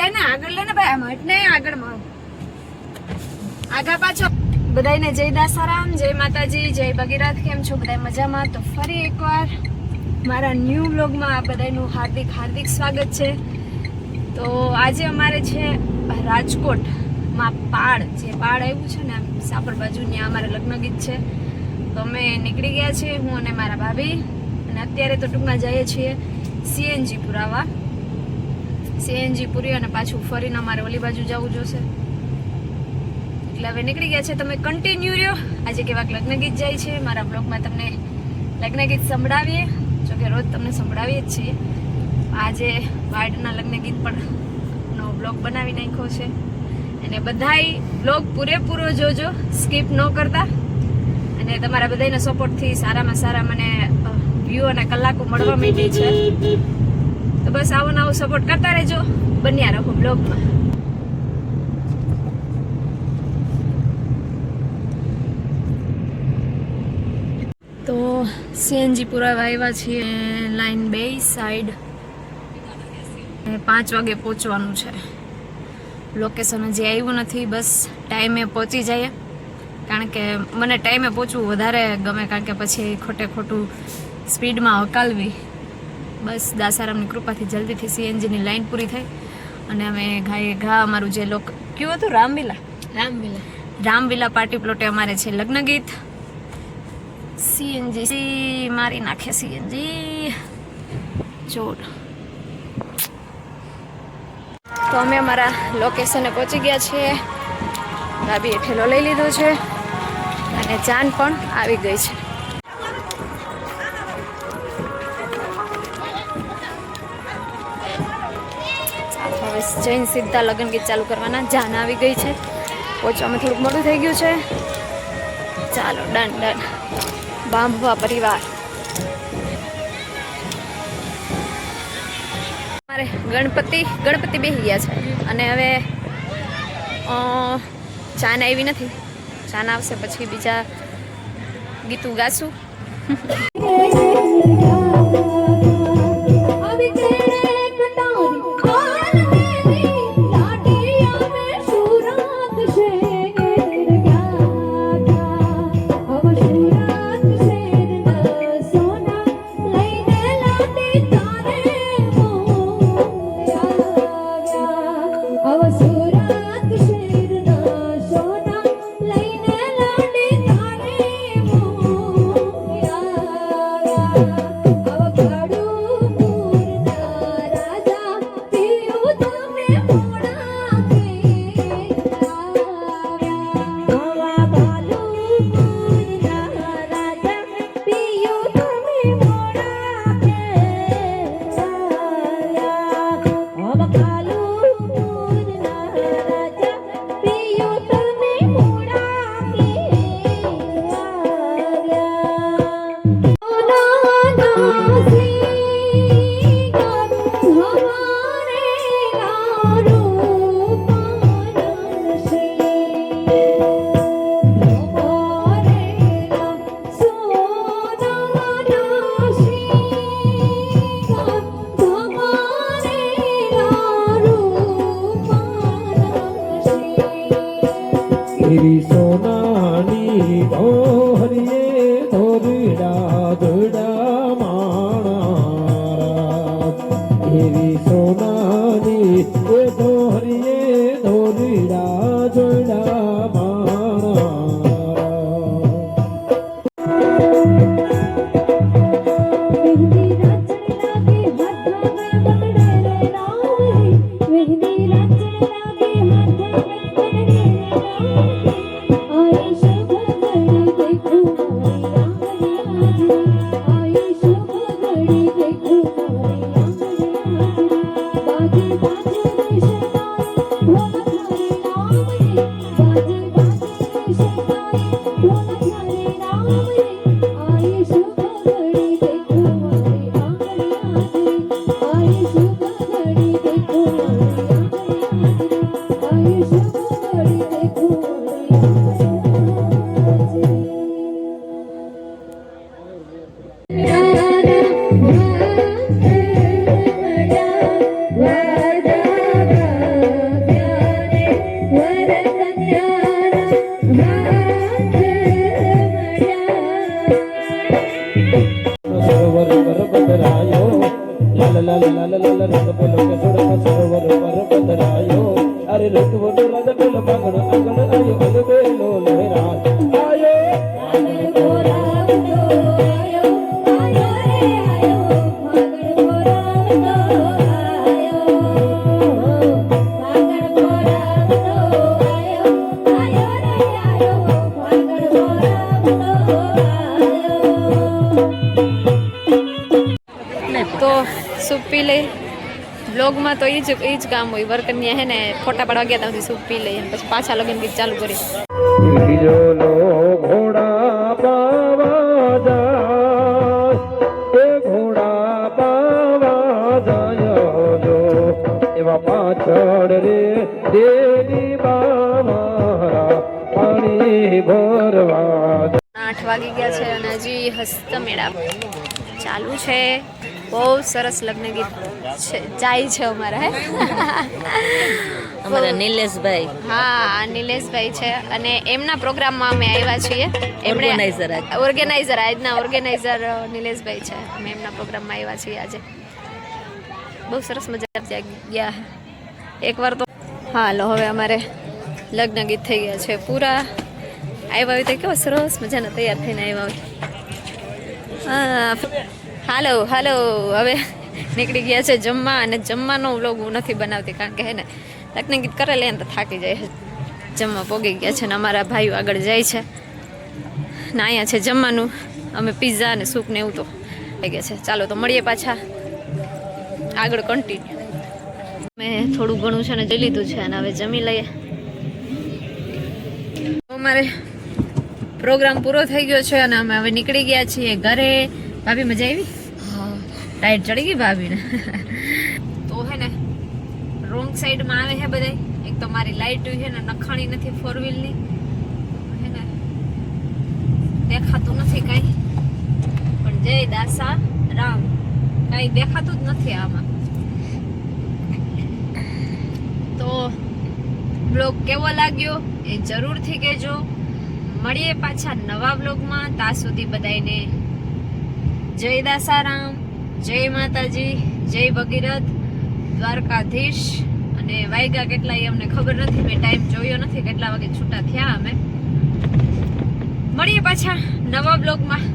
એને આગળ લેને ભાઈ, આમ હટને આગળ માં આગા પાછો. બધાને જય દાસારામ, જય માતાજી, જય ભગીરથ. કેમ છો બધા? મજામાં? તો ફરી એકવાર મારા ન્યૂ વ્લોગમાં આ બધાનું હાર્દિક હાર્દિક સ્વાગત છે. તો આજે અમારે છે રાજકોટમાં પાળ, જે પાળ આવ્યું છે ને સાપર બાજુ, ત્યાં અમારે લગ્ન ગીત છે. તો અમે નીકળી ગયા છીએ, હું અને મારા ભાભી. અને અત્યારે તો ટૂંકમાં જઈએ છીએ સીએનજી પુરાવા, સીએનજી પૂરી અને પાછું ફરીને અમારે ઓલી બાજુ જવું જોશે. એટલે હવે નીકળી ગયા છે. તમે કન્ટિન્યુ રહ્યો. આજે કેવાક લગ્ન ગીત જાય છે મારા બ્લોગમાં, તમને લગ્ન ગીત સંભળાવીએ. જોકે રોજ તમને સંભળાવીએ જ છીએ. આજે વાડના લગ્ન ગીત પણ નો બ્લોગ બનાવી નાખ્યો છે. અને બધાય બ્લોગ પૂરેપૂરો જોજો, સ્કીપ ન કરતા. અને તમારા બધાના સપોર્ટથી સારામાં સારા મને વ્યૂ અને કલાકો મળવા માંડી છે. તો બસ આવો નવો સપોર્ટ કરતા રહેજો, બન્યા રહો બ્લોગમાં. તો સીએનજી પુરાવા આવ્યા છીએ, લાઈન 2 સાઈડ. 5 વાગે પહોંચવાનું છે. લોકેશન હજી આવ્યું નથી, બસ ટાઈમે પહોંચી જઈએ. કારણ કે મને ટાઈમે પહોંચવું વધારે ગમે, કારણ કે પછી ખોટે ખોટું સ્પીડમાં હકાલવી. બસ દાસારામની કૃપાથી જલ્દીથી સીએનજીની લાઈન પૂરી થઈ અને અમે ઘા અમારું જે કયું હતું રામવિલા પાર્ટી પ્લોટે અમારે છે લગ્ન ગીત. સીએનજી મારી નાખે, સીએનજી જોર. તો અમે અમારા લોકેશને પહોંચી ગયા છીએ. ભાભીએ ઠેલો લઈ લીધો છે અને જાન પણ આવી ગઈ છે. હવે જૈન સીધા લગ્ન ગીત ચાલુ કરવાના. જાન આવી ગઈ છે. પહોંચવામાં થોડુંક મોડું થઈ ગયું છે. ચાલો ડન ડન. બાંભવા પરિવાર. મારે ગણપતિ બેસી ગયા છે અને હવે ચાન આવી નથી. ચાન આવશે પછી બીજા ગીતું ગાશું. સોનાની ધોરીએ ધોરડા ધોડા માણા, એવી સોનાની ધોરીએ ધોરડા ધોડા માણા. Thank you. લાલ લાલ લાલ રંગ પેલો કે સોડા સરોવર પર પધરાયો અરે ઋતુનો રંગ પેલો પાગળ આગળ આયો અલ બેલો લહેરા આયો તો સૂપ પી લઈ બ્લોગમાં તો એ જ કામ હોય વર્કન્યા હે ને ફોટા પાડવા ગયા ત્યાંથી સૂપ પી લઈએ પછી પાછા લગન ગીત ચાલુ કરી બીજો લો ઘોડા પાવા જાય એ ઘોડા પાવા જાય જો એવા પાછળ રે દેવી બાવા પાણી ભરવા 8 વાગી ગયા છે અને હજી હસ્તમેળા ચાલુ છે બહુ સરસ લગ્ન ગીત છે જાય છે અમારા હે અમારા નિલેશભાઈ હા નિલેશભાઈ છે અને એમના પ્રોગ્રામમાં અમે આવ્યા છીએ ઓર્ગેનાઇઝર આજના ઓર્ગેનાઇઝર નિલેશભાઈ છે અમે એમના પ્રોગ્રામમાં આવ્યા છીએ આજે બહુ સરસ મજા ગયા એકવાર તો હાલો હવે અમારે લગ્ન ગીત થઈ ગયા છે પૂરા આવ્યા હોય તો કેવા સરસ મજાના તૈયાર થઈને આવ્યા હોય હાલો હાલો હવે નીકળી ગયા છે જમવા અને જમવાનો વ્લોગ હું નથી બનાવતી કારણ કે હે ને લગ્ન ગીત કરે લે ને તો થાકી જાય છે જમવા પોગી ગયા છે ને અમારા ભાઈઓ આગળ જાય છે ને અહીંયા છે જમવાનું અમે પિઝા અને સૂપ ને એવું તો થઈ ગયા છે ચાલો તો મળીએ પાછા આગળ કન્ટિન્યુ મેં થોડું ઘણું છે ને જઈ લીધું છે અને હવે જમી લઈએ અમારે પ્રોગ્રામ પૂરો થઈ ગયો છે અને અમે હવે નીકળી ગયા છીએ ઘરે ભાભી મજા આવી ટાઈટ ચડી ગઈ ભાભીને તો હે ને રોંગ સાઈડમાં આવે છે બધા એક તો મારી લાઈટ છે ને નખાણી નથી 4 વ્હીલની હે ને દેખાતું નથી કાંઈ પણ જય દાસા રામ કાંઈ દેખાતું જ નથી આમાં તો બ્લોગ કેવો લાગ્યો એ જરૂરથી કહેજો મળીએ પાછા નવા બ્લોગમાં ત્યાં સુધી બધાને જય દાસારામ જય માતાજી જય ભગીરથ દ્વારકાધીશ અને વાગ્યા કેટલા એ અમને ખબર નથી મેં ટાઈમ જોયો નથી કેટલા વાગે છૂટા થયા અમે મળીએ પાછા નવા બ્લોગમાં